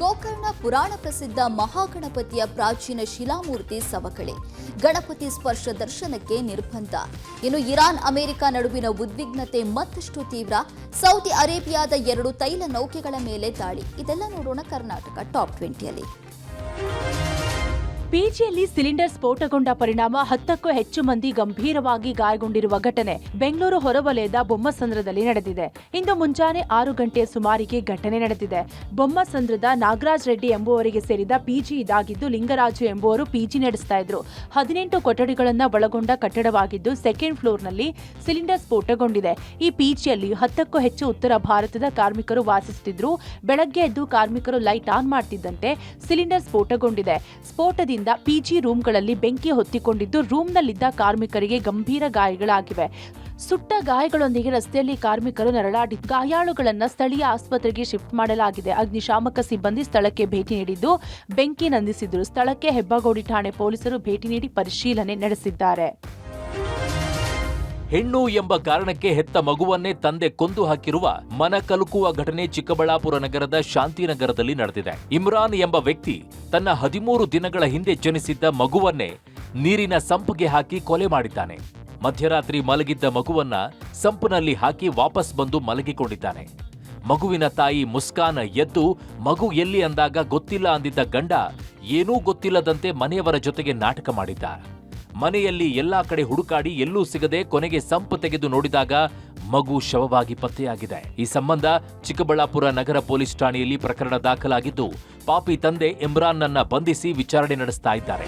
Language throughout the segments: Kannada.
ಗೋಕರ್ಣ ಪುರಾಣ ಪ್ರಸಿದ್ಧ ಮಹಾಗಣಪತಿಯ ಪ್ರಾಚೀನ ಶಿಲಾಮೂರ್ತಿ ಸವಕಳಿ. ಗಣಪತಿ ಸ್ಪರ್ಶ ದರ್ಶನಕ್ಕೆ ನಿರ್ಬಂಧ. ಇನ್ನು ಇರಾನ್ ಅಮೆರಿಕ ನಡುವಿನ ಉದ್ವಿಗ್ನತೆ ಮತ್ತಷ್ಟು ತೀವ್ರ. ಸೌದಿ ಅರೇಬಿಯಾದ 2 ತೈಲ ನೌಕೆಗಳ ಮೇಲೆ ದಾಳಿ. ಇದೆಲ್ಲ ನೋಡೋಣ ಕರ್ನಾಟಕ ಟಾಪ್ 20ಯಲ್ಲಿ. ಪಿಜಿಯಲ್ಲಿ ಸಿಲಿಂಡರ್ ಸ್ಫೋಟಗೊಂಡ ಪರಿಣಾಮ 10ಕ್ಕೂ ಹೆಚ್ಚು ಮಂದಿ ಗಂಭೀರವಾಗಿ ಗಾಯಗೊಂಡಿರುವ ಘಟನೆ ಬೆಂಗಳೂರು ಹೊರವಲಯದ ಬೊಮ್ಮಸಂದ್ರದಲ್ಲಿ ನಡೆದಿದೆ. ಇಂದು ಮುಂಜಾನೆ 6 ಗಂಟೆ ಸುಮಾರಿಗೆ ಘಟನೆ ನಡೆದಿದೆ. ಬೊಮ್ಮಸಂದ್ರದ ನಾಗರಾಜ್ ರೆಡ್ಡಿ ಎಂಬುವರಿಗೆ ಸೇರಿದ ಪಿಜಿ ಇದಾಗಿದ್ದು, ಲಿಂಗರಾಜು ಎಂಬುವರು ಪಿಜಿ ನಡೆಸ್ತಾ ಇದ್ರು. 18 ಕೊಠಡಿಗಳನ್ನು ಒಳಗೊಂಡ ಕಟ್ಟಡವಾಗಿದ್ದು, ಸೆಕೆಂಡ್ ಫ್ಲೋರ್ನಲ್ಲಿ ಸಿಲಿಂಡರ್ ಸ್ಫೋಟಗೊಂಡಿದೆ. ಈ ಪಿಜಿಯಲ್ಲಿ 10ಕ್ಕೂ ಹೆಚ್ಚು ಉತ್ತರ ಭಾರತದ ಕಾರ್ಮಿಕರು ವಾಸಿಸುತ್ತಿದ್ರು. ಬೆಳಗ್ಗೆ ಎದ್ದು ಕಾರ್ಮಿಕರು ಲೈಟ್ ಆನ್ ಮಾಡ್ತಿದ್ದಂತೆ ಸಿಲಿಂಡರ್ ಸ್ಫೋಟಗೊಂಡಿದೆ. ಸ್ಫೋಟದಿಂದ ಪಿಜಿ ರೂಮ್ಗಳಲ್ಲಿ ಬೆಂಕಿ ಹೊತ್ತಿಕೊಂಡಿದ್ದು, ರೂಮ್ನಲ್ಲಿದ್ದ ಕಾರ್ಮಿಕರಿಗೆ ಗಂಭೀರ ಗಾಯಗಳಾಗಿವೆ. ಸುಟ್ಟ ಗಾಯಗಳೊಂದಿಗೆ ರಸ್ತೆಯಲ್ಲಿ ಕಾರ್ಮಿಕರು ನರಳಾಡಿದ್ದು, ಗಾಯಾಳುಗಳನ್ನು ಸ್ಥಳೀಯ ಆಸ್ಪತ್ರೆಗೆ ಶಿಫ್ಟ್ ಮಾಡಲಾಗಿದೆ. ಅಗ್ನಿಶಾಮಕ ಸಿಬ್ಬಂದಿ ಸ್ಥಳಕ್ಕೆ ಭೇಟಿ ನೀಡಿದ್ದು ಬೆಂಕಿ ನಂದಿಸಿದ್ರು. ಸ್ಥಳಕ್ಕೆ ಹೆಬ್ಬಗೋಡಿ ಠಾಣೆ ಪೊಲೀಸರು ಭೇಟಿ ನೀಡಿ ಪರಿಶೀಲನೆ ನಡೆಸಿದ್ದಾರೆ. ಹೆಣ್ಣು ಎಂಬ ಕಾರಣಕ್ಕೆ ಹೆತ್ತ ಮಗುವನ್ನೇ ತಂದೆ ಕೊಂದು ಹಾಕಿರುವ ಮನ ಕಲುಕುವ ಘಟನೆ ಚಿಕ್ಕಬಳ್ಳಾಪುರ ನಗರದ ಶಾಂತಿನಗರದಲ್ಲಿ ನಡೆದಿದೆ. ಇಮ್ರಾನ್ ಎಂಬ ವ್ಯಕ್ತಿ ತನ್ನ 13 ದಿನಗಳ ಹಿಂದೆ ಜನಿಸಿದ್ದ ಮಗುವನ್ನೇ ನೀರಿನ ಸಂಪಿಗೆ ಹಾಕಿ ಕೊಲೆ ಮಾಡಿದ್ದಾನೆ. ಮಧ್ಯರಾತ್ರಿ ಮಲಗಿದ್ದ ಮಗುವನ್ನ ಸಂಪಿನಲ್ಲಿ ಹಾಕಿ ವಾಪಸ್ ಬಂದು ಮಲಗಿಕೊಂಡಿದ್ದಾನೆ. ಮಗುವಿನ ತಾಯಿ ಮುಸ್ಕಾನ್ ಎದ್ದು ಮಗು ಎಲ್ಲಿ ಅಂದಾಗ ಗೊತ್ತಿಲ್ಲ ಅಂದಿದ್ದ ಗಂಡ ಏನೂ ಗೊತ್ತಿಲ್ಲದಂತೆ ಮನೆಯವರ ಜೊತೆಗೆ ನಾಟಕ ಮಾಡಿದ್ದ. ಮನೆಯಲ್ಲಿ ಎಲ್ಲಾ ಕಡೆ ಹುಡುಕಾಡಿ ಎಲ್ಲೂ ಸಿಗದೆ ಕೊನೆಗೆ ಸಂಪು ತೆಗೆದು ನೋಡಿದಾಗ ಮಗು ಶವವಾಗಿ ಪತ್ತೆಯಾಗಿದೆ. ಈ ಸಂಬಂಧ ಚಿಕ್ಕಬಳ್ಳಾಪುರ ನಗರ ಪೊಲೀಸ್ ಠಾಣೆಯಲ್ಲಿ ಪ್ರಕರಣ ದಾಖಲಾಗಿದ್ದು, ಪಾಪಿ ತಂದೆ ಇಮ್ರಾನ್ನನ್ನ ಬಂಧಿಸಿ ವಿಚಾರಣೆ ನಡೆಸ್ತಾ ಇದ್ದಾರೆ.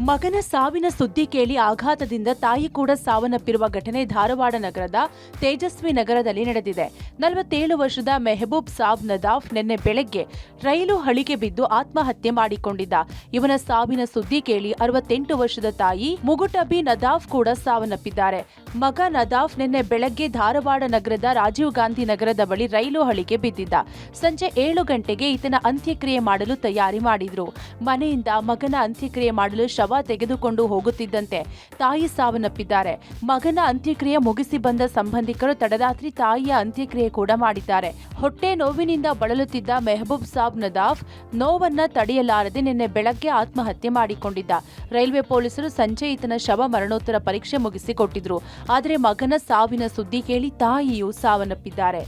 ಮಗನ ಸಾವಿನ ಸುದ್ದಿ ಕೇಳಿ ಆಘಾತದಿಂದ ತಾಯಿ ಕೂಡ ಸಾವನ್ನಪ್ಪಿರುವ ಘಟನೆ ಧಾರವಾಡ ನಗರದ ತೇಜಸ್ವಿ ನಗರದಲ್ಲಿ ನಡೆದಿದೆ. 47 ವರ್ಷದ ಮೆಹಬೂಬ್ ಸಾಬ್ ನದಾಫ್ ನಿನ್ನೆ ಬೆಳಗ್ಗೆ ರೈಲು ಹಳಿಗೆ ಬಿದ್ದು ಆತ್ಮಹತ್ಯೆ ಮಾಡಿಕೊಂಡಿದ್ದ. ಇವನ ಸಾವಿನ ಸುದ್ದಿ ಕೇಳಿ 68 ವರ್ಷದ ತಾಯಿ ಮುಗುಟಬಿ ನದಾಫ್ ಕೂಡ ಸಾವನ್ನಪ್ಪಿದ್ದಾರೆ. ಮಗ ನದಾಫ್ ನಿನ್ನೆ ಬೆಳಗ್ಗೆ ಧಾರವಾಡ ನಗರದ ರಾಜೀವ್ ಗಾಂಧಿ ನಗರದ ಬಳಿ ರೈಲು ಹಳಿಗೆ ಬಿದ್ದಿದ್ದ. ಸಂಜೆ 7 ಗಂಟೆಗೆ ಈತನ ಅಂತ್ಯಕ್ರಿಯೆ ಮಾಡಲು ತಯಾರಿ ಮಾಡಿದ್ರು. ಮನೆಯಿಂದ ಮಗನ ಅಂತ್ಯಕ್ರಿಯೆ ಮಾಡಲು ಶವ ತೆಗೆದುಕೊಂಡು ಹೋಗುತ್ತಿದ್ದಂತೆ ತಾಯಿ ಸಾವನ್ನಪ್ಪಿದ್ದಾರೆ. ಮಗನ ಅಂತ್ಯಕ್ರಿಯೆ ಮುಗಿಸಿ ಬಂದ ಸಂಬಂಧಿಕರು ತಡರಾತ್ರಿ ತಾಯಿಯ ಅಂತ್ಯಕ್ರಿಯೆ ಕೂಡ ಮಾಡಿದ್ದಾರೆ. ಹೊಟ್ಟೆ ನೋವಿನಿಂದ ಬಳಲುತ್ತಿದ್ದ ಮೆಹಬೂಬ್ ಸಾಬ್ ನದಾಫ್ ನೋವನ್ನ ತಡೆಯಲಾರದೆ ನಿನ್ನೆ ಬೆಳಗ್ಗೆ ಆತ್ಮಹತ್ಯೆ ಮಾಡಿಕೊಂಡಿದ್ದ. ರೈಲ್ವೆ ಪೊಲೀಸರು ಸಂಜೆ ಈತನ ಶವ ಮರಣೋತ್ತರ ಪರೀಕ್ಷೆ ಮುಗಿಸಿಕೊಟ್ಟಿದ್ರು. ಆದರೆ ಮಗನ ಸಾವಿನ ಸುದ್ದಿ ಕೇಳಿ ತಾಯಿಯೂ ಸಾವನ್ನಪ್ಪಿದ್ದಾರೆ.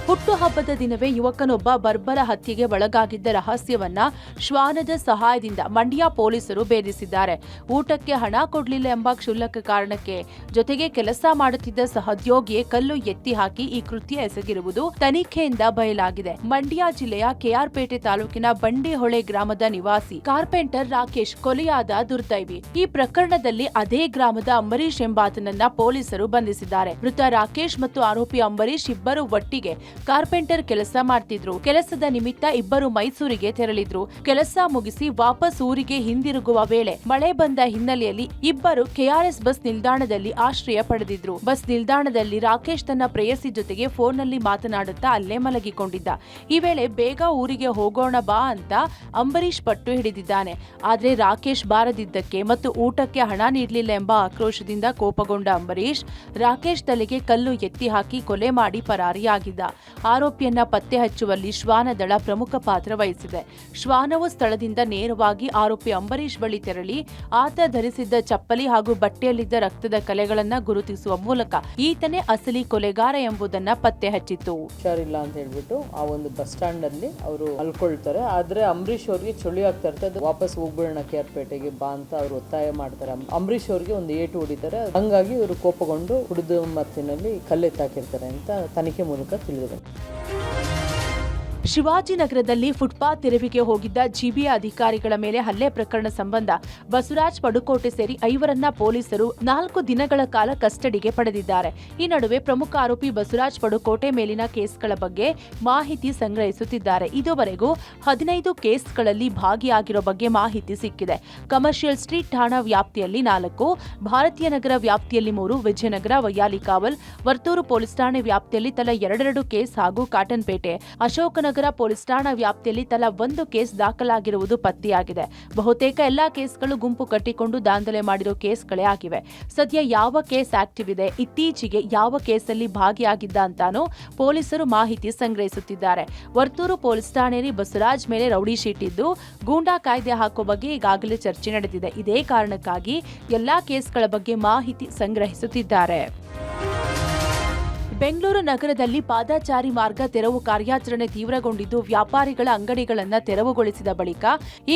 ಹುಟ್ಟುಹಬ್ಬದ ದಿನವೇ ಯುವಕನೊಬ್ಬ ಬರ್ಬರ ಹತ್ಯೆಗೆ ಒಳಗಾಗಿದ್ದ ರಹಸ್ಯವನ್ನ ಶ್ವಾನದ ಸಹಾಯದಿಂದ ಮಂಡ್ಯ ಪೊಲೀಸರು ಭೇದಿಸಿದ್ದಾರೆ. ಊಟಕ್ಕೆ ಹಣ ಕೊಡಲಿಲ್ಲ ಎಂಬ ಕ್ಷುಲ್ಲಕ ಕಾರಣಕ್ಕೆ ಜೊತೆಗೆ ಕೆಲಸ ಮಾಡುತ್ತಿದ್ದ ಸಹೋದ್ಯೋಗಿಯೇ ಕಲ್ಲು ಎತ್ತಿ ಹಾಕಿ ಈ ಕೃತ್ಯ ಎಸಗಿರುವುದು ತನಿಖೆಯಿಂದ ಬಯಲಾಗಿದೆ. ಮಂಡ್ಯ ಜಿಲ್ಲೆಯ ಕೆಆರ್ಪೇಟೆ ತಾಲೂಕಿನ ಬಂಡಿಹೊಳೆ ಗ್ರಾಮದ ನಿವಾಸಿ ಕಾರ್ಪೆಂಟರ್ ರಾಕೇಶ್ ಕೊಲೆಯಾದ ದುರ್ದೈವಿ. ಈ ಪ್ರಕರಣದಲ್ಲಿ ಅದೇ ಗ್ರಾಮದ ಅಂಬರೀಶ್ ಎಂಬಾತನನ್ನ ಪೊಲೀಸರು ಬಂಧಿಸಿದ್ದಾರೆ. ಮೃತ ರಾಕೇಶ್ ಮತ್ತು ಆರೋಪಿ ಅಂಬರೀಶ್ ಇಬ್ಬರು ಒಟ್ಟಿಗೆ ಕಾರ್ಪೆಂಟರ್ ಕೆಲಸ ಮಾಡ್ತಿದ್ರು. ಕೆಲಸದ ನಿಮಿತ್ತ ಇಬ್ಬರು ಮೈಸೂರಿಗೆ ತೆರಳಿದ್ರು. ಕೆಲಸ ಮುಗಿಸಿ ವಾಪಸ್ ಊರಿಗೆ ಹಿಂದಿರುಗುವ ವೇಳೆ ಮಳೆ ಬಂದ ಹಿನ್ನೆಲೆಯಲ್ಲಿ ಇಬ್ಬರು ಕೆಆರ್ಎಸ್ ಬಸ್ ನಿಲ್ದಾಣದಲ್ಲಿ ಆಶ್ರಯ ಪಡೆದಿದ್ರು. ಬಸ್ ನಿಲ್ದಾಣದಲ್ಲಿ ರಾಕೇಶ್ ತನ್ನ ಪ್ರೇಯಸಿ ಜೊತೆಗೆ ಫೋನ್ನಲ್ಲಿ ಮಾತನಾಡುತ್ತಾ ಅಲ್ಲೇ ಮಲಗಿಕೊಂಡಿದ್ದ. ಈ ವೇಳೆ ಬೇಗ ಊರಿಗೆ ಹೋಗೋಣ ಬಾ ಅಂತ ಅಂಬರೀಶ್ ಪಟ್ಟು ಹಿಡಿದಿದ್ದಾನೆ. ಆದ್ರೆ ರಾಕೇಶ್ ಬಾರದಿದ್ದಕ್ಕೆ ಮತ್ತು ಊಟಕ್ಕೆ ಹಣ ನೀಡಲಿಲ್ಲ ಎಂಬ ಆಕ್ರೋಶದಿಂದ ಕೋಪಗೊಂಡ ಅಂಬರೀಶ್ ರಾಕೇಶ್ ತಲೆಗೆ ಕಲ್ಲು ಎತ್ತಿ ಹಾಕಿ ಕೊಲೆ ಮಾಡಿ ಪರಾರಿಯಾಗಿದ್ದ. ಆರೋಪಿಯನ್ನ ಪತ್ತೆ ಹಚ್ಚುವಲ್ಲಿ ಶ್ವಾನ ದಳ ಪ್ರಮುಖ ಪಾತ್ರ ವಹಿಸಿದೆ. ಶ್ವಾನವು ಸ್ಥಳದಿಂದ ನೇರವಾಗಿ ಆರೋಪಿ ಅಂಬರೀಶ್ ಬಳಿ ತೆರಳಿ ಆತ ಧರಿಸಿದ್ದ ಚಪ್ಪಲಿ ಹಾಗೂ ಬಟ್ಟೆಯಲ್ಲಿದ್ದ ರಕ್ತದ ಕಲೆಗಳನ್ನ ಗುರುತಿಸುವ ಮೂಲಕ ಈತನೇ ಅಸಲಿ ಕೊಲೆಗಾರ ಎಂಬುದನ್ನ ಪತ್ತೆ ಹಚ್ಚಿತ್ತು. ಹುಷಾರಿಲ್ಲ ಅಂತ ಹೇಳ್ಬಿಟ್ಟು ಆ ಒಂದು ಬಸ್ ಸ್ಟ್ಯಾಂಡ್ ಅಲ್ಲಿ ಅವರು ಅಲ್ಕೊಳ್ತಾರೆ. ಆದ್ರೆ ಅಂಬರೀಶ್ ಅವ್ರಿಗೆ ಚಳಿ ಆಗ್ತಾ ಇರ್ತದೆ. ವಾಪಸ್ ಹೋಗ್ಬಿಡೋಣ ಕೆಆರ್ಪೇಟೆಗೆ ಬಾ ಅಂತ ಅವ್ರು ಒತ್ತಾಯ ಮಾಡ್ತಾರೆ. ಅಂಬರೀಶ್ ಅವ್ರಿಗೆ ಒಂದು ಏಟು ಹೊಡಿತಾರೆ. ಹಂಗಾಗಿ ಇವರು ಕೋಪಗೊಂಡು ಕುಡಿದು ಮತ್ತಿನಲ್ಲಿ ಕಲ್ಲೆತ್ತಾಕಿರ್ತಾರೆ ಅಂತ ತನಿಖೆ ಮೂಲಕ ತಿಳಿದಿದೆ. ಶಿವಾಜಿನಗರದಲ್ಲಿ ಫುಟ್ಪಾತ್ ತೆರವಿಗೆ ಹೋಗಿದ್ದ ಜಿಬಿಎ ಅಧಿಕಾರಿಗಳ ಮೇಲೆ ಹಲ್ಲೆ ಪ್ರಕರಣ ಸಂಬಂಧ ಬಸವರಾಜ್ ಪಡುಕೋಟೆ ಸೇರಿ 5ರನ್ನ ಪೊಲೀಸರು 4 ದಿನಗಳ ಕಾಲ ಕಸ್ಟಡಿಗೆ ಪಡೆದಿದ್ದಾರೆ. ಈ ನಡುವೆ ಪ್ರಮುಖ ಆರೋಪಿ ಬಸವರಾಜ್ ಪಡುಕೋಟೆ ಮೇಲಿನ ಕೇಸ್ಗಳ ಬಗ್ಗೆ ಮಾಹಿತಿ ಸಂಗ್ರಹಿಸುತ್ತಿದ್ದಾರೆ. ಇದುವರೆಗೂ 15 ಕೇಸ್ಗಳಲ್ಲಿ ಭಾಗಿಯಾಗಿರೋ ಬಗ್ಗೆ ಮಾಹಿತಿ ಸಿಕ್ಕಿದೆ. ಕಮರ್ಷಿಯಲ್ ಸ್ಟ್ರೀಟ್ ಠಾಣಾ ವ್ಯಾಪ್ತಿಯಲ್ಲಿ 4, ಭಾರತೀಯ ನಗರ ವ್ಯಾಪ್ತಿಯಲ್ಲಿ 3, ವಿಜಯನಗರ, ವೈಯಾಲಿಕಾವಲ್, ವರ್ತೂರು ಪೊಲೀಸ್ ಠಾಣೆ ವ್ಯಾಪ್ತಿಯಲ್ಲಿ ತಲಾ 2 ಕೇಸ್ ಹಾಗೂ ಕಾಟನ್ಪೇಟೆ, ಅಶೋಕನಗರ ನಗರ ಪೊಲೀಸ್ ಠಾಣಾ ವ್ಯಾಪ್ತಿಯಲ್ಲಿ ತಲಾ 1 ಕೇಸ್ ದಾಖಲಾಗಿರುವುದು ಪತ್ತೆಯಾಗಿದೆ. ಬಹುತೇಕ ಎಲ್ಲಾ ಕೇಸ್ಗಳು ಗುಂಪು ಕಟ್ಟಿಕೊಂಡು ದಾಂಧಲೆ ಮಾಡಿರೋ ಕೇಸ್ಗಳೇ ಆಗಿವೆ. ಸದ್ಯ ಯಾವ ಕೇಸ್ ಆಕ್ಟಿವ್ ಇದೆ, ಇತ್ತೀಚೆಗೆ ಯಾವ ಕೇಸಲ್ಲಿ ಭಾಗಿಯಾಗಿದ್ದ ಅಂತಾನೂ ಪೊಲೀಸರು ಮಾಹಿತಿ ಸಂಗ್ರಹಿಸುತ್ತಿದ್ದಾರೆ. ವರ್ತೂರು ಪೊಲೀಸ್ ಠಾಣೆಯಲ್ಲಿ ಬಸವರಾಜ್ ಮೇಲೆ ರೌಡಿ ಶೀಟ್ ಇದ್ದು ಗೂಂಡಾ ಕಾಯ್ದೆ ಹಾಕೋ ಬಗ್ಗೆ ಈಗಾಗಲೇ ಚರ್ಚೆ ನಡೆದಿದೆ. ಇದೇ ಕಾರಣಕ್ಕಾಗಿ ಎಲ್ಲಾ ಕೇಸ್ಗಳ ಬಗ್ಗೆ ಮಾಹಿತಿ ಸಂಗ್ರಹಿಸುತ್ತಿದ್ದಾರೆ. ಬೆಂಗಳೂರು ನಗರದಲ್ಲಿ ಪಾದಚಾರಿ ಮಾರ್ಗ ತೆರವು ಕಾರ್ಯಾಚರಣೆ ತೀವ್ರಗೊಂಡಿದ್ದು ವ್ಯಾಪಾರಿಗಳ ಅಂಗಡಿಗಳನ್ನು ತೆರವುಗೊಳಿಸಿದ ಬಳಿಕ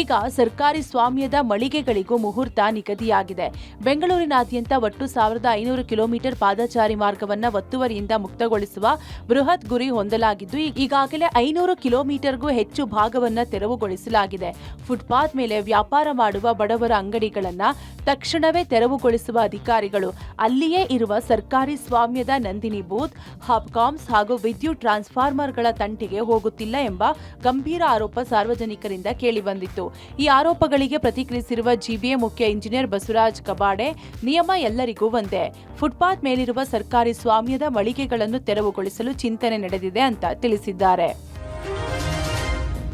ಈಗ ಸರ್ಕಾರಿ ಸ್ವಾಮ್ಯದ ಮಳಿಗೆಗಳಿಗೂ ಮುಹೂರ್ತ ನಿಗದಿಯಾಗಿದೆ. ಬೆಂಗಳೂರಿನಾದ್ಯಂತ ಒಟ್ಟು 1500 ಕಿಲೋಮೀಟರ್ ಪಾದಚಾರಿ ಮಾರ್ಗವನ್ನು ಒತ್ತುವರಿಯಿಂದ ಮುಕ್ತಗೊಳಿಸುವ ಬೃಹತ್ ಗುರಿ ಹೊಂದಲಾಗಿದ್ದು ಈಗಾಗಲೇ 500 ಕಿಲೋಮೀಟರ್ಗೂ ಹೆಚ್ಚು ಭಾಗವನ್ನು ತೆರವುಗೊಳಿಸಲಾಗಿದೆ. ಫುಟ್ಪಾತ್ ಮೇಲೆ ವ್ಯಾಪಾರ ಮಾಡುವ ಬಡವರ ಅಂಗಡಿಗಳನ್ನು ತಕ್ಷಣವೇ ತೆರವುಗೊಳಿಸುವ ಅಧಿಕಾರಿಗಳು ಅಲ್ಲಿಯೇ ಇರುವ ಸರ್ಕಾರಿ ಸ್ವಾಮ್ಯದ ನಂದಿನಿ ಬೂತ್, ಹಾಪ್ಕಾಮ್ಸ್ ಹಾಗೂ ವಿದ್ಯುತ್ ಟ್ರಾನ್ಸ್ಫಾರ್ಮರ್ಗಳ ತಂಟೆಗೆ ಹೋಗುತ್ತಿಲ್ಲ ಎಂಬ ಗಂಭೀರ ಆರೋಪ ಸಾರ್ವಜನಿಕರಿಂದ ಕೇಳಿಬಂದಿತ್ತು. ಈ ಆರೋಪಗಳಿಗೆ ಪ್ರತಿಕ್ರಿಯಿಸಿರುವ ಜಿಬಿಎ ಮುಖ್ಯ ಇಂಜಿನಿಯರ್ ಬಸವರಾಜ್ ಕಬಾಡೆ, ನಿಯಮ ಎಲ್ಲರಿಗೂ ಒಂದೇ. ಫುಟ್ಪಾತ್ ಮೇಲಿರುವ ಸರ್ಕಾರಿ ಸ್ವಾಮ್ಯದ ಮಳಿಗೆಗಳನ್ನು ತೆರವುಗೊಳಿಸಲು ಚಿಂತನೆ ನಡೆದಿದೆ ಅಂತ ತಿಳಿಸಿದ್ದಾರೆ.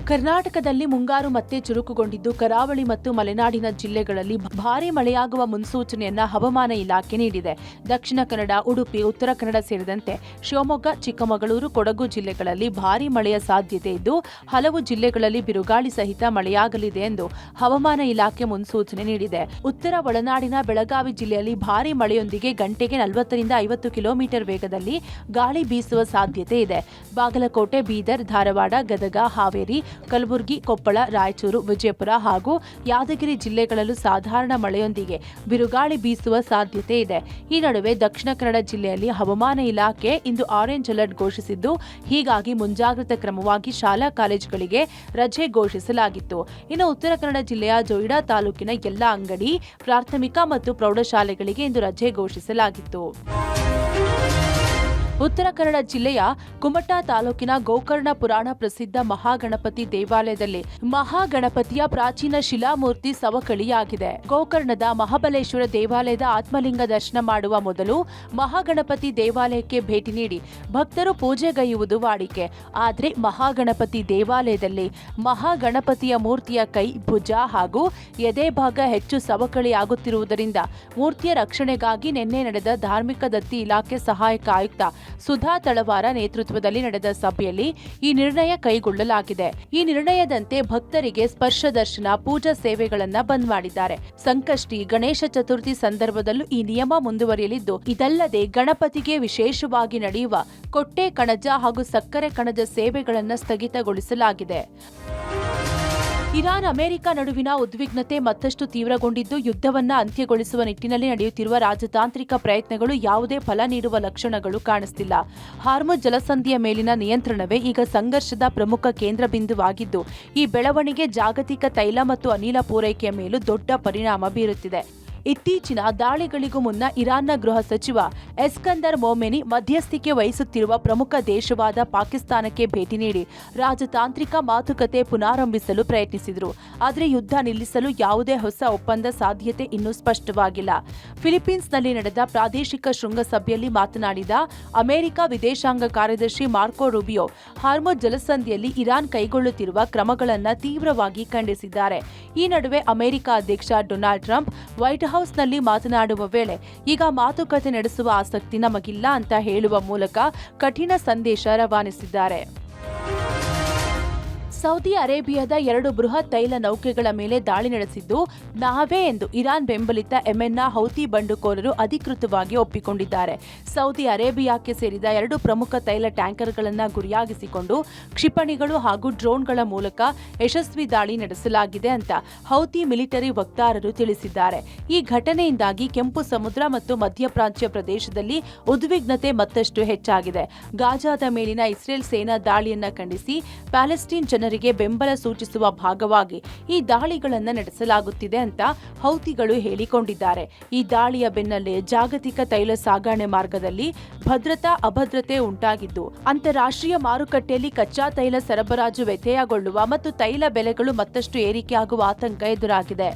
ಕರ್ನಾಟಕದಲ್ಲಿ ಮುಂಗಾರು ಮತ್ತೆ ಚುರುಕುಗೊಂಡಿದ್ದು ಕರಾವಳಿ ಮತ್ತು ಮಲೆನಾಡಿನ ಜಿಲ್ಲೆಗಳಲ್ಲಿ ಭಾರೀ ಮಳೆಯಾಗುವ ಮುನ್ಸೂಚನೆಯನ್ನ ಹವಾಮಾನ ಇಲಾಖೆ ನೀಡಿದೆ. ದಕ್ಷಿಣ ಕನ್ನಡ, ಉಡುಪಿ, ಉತ್ತರ ಕನ್ನಡ ಸೇರಿದಂತೆ ಶಿವಮೊಗ್ಗ, ಚಿಕ್ಕಮಗಳೂರು, ಕೊಡಗು ಜಿಲ್ಲೆಗಳಲ್ಲಿ ಭಾರೀ ಮಳೆಯ ಸಾಧ್ಯತೆ ಇದ್ದು ಹಲವು ಜಿಲ್ಲೆಗಳಲ್ಲಿ ಬಿರುಗಾಳಿ ಸಹಿತ ಮಳೆಯಾಗಲಿದೆ ಎಂದು ಹವಾಮಾನ ಇಲಾಖೆ ಮುನ್ಸೂಚನೆ ನೀಡಿದೆ. ಉತ್ತರ ಒಳನಾಡಿನ ಬೆಳಗಾವಿ ಜಿಲ್ಲೆಯಲ್ಲಿ ಭಾರೀ ಮಳೆಯೊಂದಿಗೆ ಗಂಟೆಗೆ 40ರಿಂದ 50 ಕಿಲೋಮೀಟರ್ ವೇಗದಲ್ಲಿ ಗಾಳಿ ಬೀಸುವ ಸಾಧ್ಯತೆ ಇದೆ. ಬಾಗಲಕೋಟೆ, ಬೀದರ್, ಧಾರವಾಡ, ಗದಗ, ಹಾವೇರಿ, ಕಲಬುರಗಿ, ಕೊಪ್ಪಳ, ರಾಯಚೂರು, ವಿಜಯಪುರ ಹಾಗೂ ಯಾದಗಿರಿ ಜಿಲ್ಲೆಗಳಲ್ಲೂ ಸಾಧಾರಣ ಮಳೆಯೊಂದಿಗೆ ಬಿರುಗಾಳಿ ಬೀಸುವ ಸಾಧ್ಯತೆ ಇದೆ. ಈ ನಡುವೆ ದಕ್ಷಿಣ ಕನ್ನಡ ಜಿಲ್ಲೆಯಲ್ಲಿ ಹವಾಮಾನ ಇಲಾಖೆ ಇಂದು ಆರೆಂಜ್ ಅಲರ್ಟ್ ಘೋಷಿಸಿದ್ದು ಹೀಗಾಗಿ ಮುಂಜಾಗ್ರತಾ ಕ್ರಮವಾಗಿ ಶಾಲಾ ಕಾಲೇಜುಗಳಿಗೆ ರಜೆ ಘೋಷಿಸಲಾಗಿತ್ತು. ಇನ್ನು ಉತ್ತರ ಕನ್ನಡ ಜಿಲ್ಲೆಯ ಜೊಯಿಡಾ ತಾಲೂಕಿನ ಎಲ್ಲ ಅಂಗಡಿ, ಪ್ರಾಥಮಿಕ ಮತ್ತು ಪ್ರೌಢಶಾಲೆಗಳಿಗೆ ಇಂದು ರಜೆ ಘೋಷಿಸಲಾಗಿತ್ತು. ಉತ್ತರ ಕನ್ನಡ ಜಿಲ್ಲೆಯ ಕುಮಟಾ ತಾಲೂಕಿನ ಗೋಕರ್ಣ ಪುರಾಣ ಪ್ರಸಿದ್ಧ ಮಹಾಗಣಪತಿ ದೇವಾಲಯದಲ್ಲಿ ಮಹಾಗಣಪತಿಯ ಪ್ರಾಚೀನ ಶಿಲಾಮೂರ್ತಿ ಸವಕಳಿಯಾಗಿದೆ. ಗೋಕರ್ಣದ ಮಹಾಬಲೇಶ್ವರ ದೇವಾಲಯದ ಆತ್ಮಲಿಂಗ ದರ್ಶನ ಮಾಡುವ ಮೊದಲು ಮಹಾಗಣಪತಿ ದೇವಾಲಯಕ್ಕೆ ಭೇಟಿ ನೀಡಿ ಭಕ್ತರು ಪೂಜೆಗೈಯುವುದು ವಾಡಿಕೆ. ಆದರೆ ಮಹಾಗಣಪತಿ ದೇವಾಲಯದಲ್ಲಿ ಮಹಾಗಣಪತಿಯ ಮೂರ್ತಿಯ ಕೈ, ಭುಜ ಹಾಗೂ ಎದೆ ಭಾಗ ಹೆಚ್ಚು ಸವಕಳಿಯಾಗುತ್ತಿರುವುದರಿಂದ ಮೂರ್ತಿಯ ರಕ್ಷಣೆಗಾಗಿ ನಿನ್ನೆ ನಡೆದ ಧಾರ್ಮಿಕ ದತ್ತಿ ಇಲಾಖೆ ಸಹಾಯಕ ಆಯುಕ್ತ ಸುಧಾ ತಳವಾರ ನೇತೃತ್ವದಲ್ಲಿ ನಡೆದ ಸಭೆಯಲ್ಲಿ ಈ ನಿರ್ಣಯ ಕೈಗೊಳ್ಳಲಾಗಿದೆ. ಈ ನಿರ್ಣಯದಂತೆ ಭಕ್ತರಿಗೆ ಸ್ಪರ್ಶ ದರ್ಶನ, ಪೂಜಾ ಸೇವೆಗಳನ್ನ ಬಂದ್ ಮಾಡಿದ್ದಾರೆ. ಸಂಕಷ್ಟಿ, ಗಣೇಶ ಚತುರ್ಥಿ ಸಂದರ್ಭದಲ್ಲೂ ಈ ನಿಯಮ ಮುಂದುವರಿಯಲಿದ್ದು ಇದಲ್ಲದೆ ಗಣಪತಿಗೆ ವಿಶೇಷವಾಗಿ ನಡೆಯುವ ಕೊಟ್ಟೆ ಕಣಜ ಹಾಗೂ ಸಕ್ಕರೆ ಕಣಜ ಸೇವೆಗಳನ್ನು ಸ್ಥಗಿತಗೊಳಿಸಲಾಗಿದೆ. ಇರಾನ್ ಅಮೆರಿಕ ನಡುವಿನ ಉದ್ವಿಗ್ನತೆ ಮತ್ತಷ್ಟು ತೀವ್ರಗೊಂಡಿದ್ದು ಯುದ್ಧವನ್ನ ಅಂತ್ಯಗೊಳಿಸುವ ನಿಟ್ಟಿನಲ್ಲಿ ನಡೆಯುತ್ತಿರುವ ರಾಜತಾಂತ್ರಿಕ ಪ್ರಯತ್ನಗಳು ಯಾವುದೇ ಫಲ ನೀಡುವ ಲಕ್ಷಣಗಳು ಕಾಣಿಸ್ತಿಲ್ಲ. ಹಾರ್ಮುಜ್ ಜಲಸಂಧಿಯ ಮೇಲಿನ ನಿಯಂತ್ರಣವೇ ಈಗ ಸಂಘರ್ಷದ ಪ್ರಮುಖ ಕೇಂದ್ರ ಬಿಂದುವಾಗಿದ್ದು ಈ ಬೆಳವಣಿಗೆ ಜಾಗತಿಕ ತೈಲ ಮತ್ತು ಅನಿಲ ಪೂರೈಕೆಯ ಮೇಲೂ ದೊಡ್ಡ ಪರಿಣಾಮ ಬೀರುತ್ತಿದೆ. ಇತ್ತೀಚಿನ ದಾಳಿಗಳಿಗೂ ಮುನ್ನ ಇರಾನ್ನ ಗೃಹ ಸಚಿವ ಎಸ್ಕಂದರ್ ಮೊಮೆನಿ ಮಧ್ಯಸ್ಥಿಕೆ ವಹಿಸುತ್ತಿರುವ ಪ್ರಮುಖ ದೇಶವಾದ ಪಾಕಿಸ್ತಾನಕ್ಕೆ ಭೇಟಿ ನೀಡಿ ರಾಜತಾಂತ್ರಿಕ ಮಾತುಕತೆ ಪುನಾರಂಭಿಸಲು ಪ್ರಯತ್ನಿಸಿದರು. ಆದರೆ ಯುದ್ಧ ನಿಲ್ಲಿಸಲು ಯಾವುದೇ ಹೊಸ ಒಪ್ಪಂದ ಸಾಧ್ಯತೆ ಇನ್ನೂ ಸ್ಪಷ್ಟವಾಗಿಲ್ಲ. ಫಿಲಿಪೀನ್ಸ್ನಲ್ಲಿ ನಡೆದ ಪ್ರಾದೇಶಿಕ ಶೃಂಗಸಭೆಯಲ್ಲಿ ಮಾತನಾಡಿದ ಅಮೆರಿಕ ವಿದೇಶಾಂಗ ಕಾರ್ಯದರ್ಶಿ ಮಾರ್ಕೊ ರೂಬಿಯೋ ಹಾರ್ಮುಜ್ ಜಲಸಂಧಿಯಲ್ಲಿ ಇರಾನ್ ಕೈಗೊಳ್ಳುತ್ತಿರುವ ಕ್ರಮಗಳನ್ನು ತೀವ್ರವಾಗಿ ಖಂಡಿಸಿದ್ದಾರೆ. ಈ ನಡುವೆ ಅಮೆರಿಕ ಅಧ್ಯಕ್ಷ ಡೊನಾಲ್ಡ್ ಟ್ರಂಪ್ ವೈಟ್ ಹೌಸ್ನಲ್ಲಿ ಮಾತನಾಡುವ ವೇಳೆ ಈಗ ಮಾತುಕತೆ ನಡೆಸುವ ಆಸಕ್ತಿ ನಮಗಿಲ್ಲ ಅಂತ ಹೇಳುವ ಮೂಲಕ ಕಠಿಣ ಸಂದೇಶ ರವಾನಿಸಿದ್ದಾರೆ. ಸೌದಿ ಅರೇಬಿಯಾದ 2 ಬೃಹತ್ ತೈಲ ನೌಕೆಗಳ ಮೇಲೆ ದಾಳಿ ನಡೆಸಿದ್ದು ನಾವೇ ಎಂದು ಇರಾನ್ ಬೆಂಬಲಿತ ಯೆಮೆನ್ನ ಹೌತಿ ಬಂಡುಕೋರರು ಅಧಿಕೃತವಾಗಿ ಒಪ್ಪಿಕೊಂಡಿದ್ದಾರೆ. ಸೌದಿ ಅರೇಬಿಯಾಕ್ಕೆ ಸೇರಿದ 2 ಪ್ರಮುಖ ತೈಲ ಟ್ಯಾಂಕರ್ಗಳನ್ನು ಗುರಿಯಾಗಿಸಿಕೊಂಡು ಕ್ಷಿಪಣಿಗಳು ಹಾಗೂ ಡ್ರೋನ್ಗಳ ಮೂಲಕ ಯಶಸ್ವಿ ದಾಳಿ ನಡೆಸಲಾಗಿದೆ ಅಂತ ಹೌತಿ ಮಿಲಿಟರಿ ವಕ್ತಾರರು ತಿಳಿಸಿದ್ದಾರೆ. ಈ ಘಟನೆಯಿಂದಾಗಿ ಕೆಂಪು ಸಮುದ್ರ ಮತ್ತು ಮಧ್ಯಪ್ರಾಚ್ಯ ಪ್ರದೇಶದಲ್ಲಿ ಉದ್ವಿಗ್ನತೆ ಮತ್ತಷ್ಟು ಹೆಚ್ಚಾಗಿದೆ. ಗಾಜಾದ ಮೇಲಿನ ಇಸ್ರೇಲ್ ಸೇನಾ ದಾಳಿಯನ್ನ ಖಂಡಿಸಿ ಪ್ಯಾಲೆಸ್ಟೈನ್ ಜನರಿಗೆ ಬೆಂಬಲ ಸೂಚಿಸುವ ಭಾಗವಾಗಿ ಈ ದಾಳಿಗಳನ್ನು ನಡೆಸಲಾಗುತ್ತಿದೆ ಅಂತ ಹೌತಿಗಳು ಹೇಳಿಕೊಂಡಿದ್ದಾರೆ. ಈ ದಾಳಿಯ ಬೆನ್ನಲ್ಲೇ ಜಾಗತಿಕ ತೈಲ ಸಾಗಣೆ ಮಾರ್ಗದಲ್ಲಿ ಅಭದ್ರತೆ ಉಂಟಾಗಿದ್ದು ಅಂತಾರಾಷ್ಟ್ರೀಯ ಮಾರುಕಟ್ಟೆಯಲ್ಲಿ ಕಚ್ಚಾ ತೈಲ ಸರಬರಾಜು ವ್ಯತ್ಯಯಗೊಳ್ಳುವ ಮತ್ತು ತೈಲ ಬೆಲೆಗಳು ಮತ್ತಷ್ಟು ಏರಿಕೆಯಾಗುವ ಆತಂಕ ಎದುರಾಗಿದೆ.